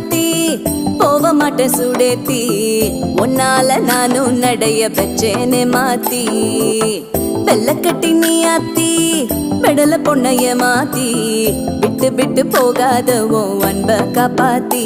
ராசாத்தி போக மாட்டேன் சுடேத்தி உன்னால நானும் நடைய பெச்சேனே மாத்தி வெள்ளக்கட்டி நீ ஆத்தி பெடல பொண்ணைய மாத்தி விட்டு விட்டு போகாத உன் அன்ப காப்பாத்தி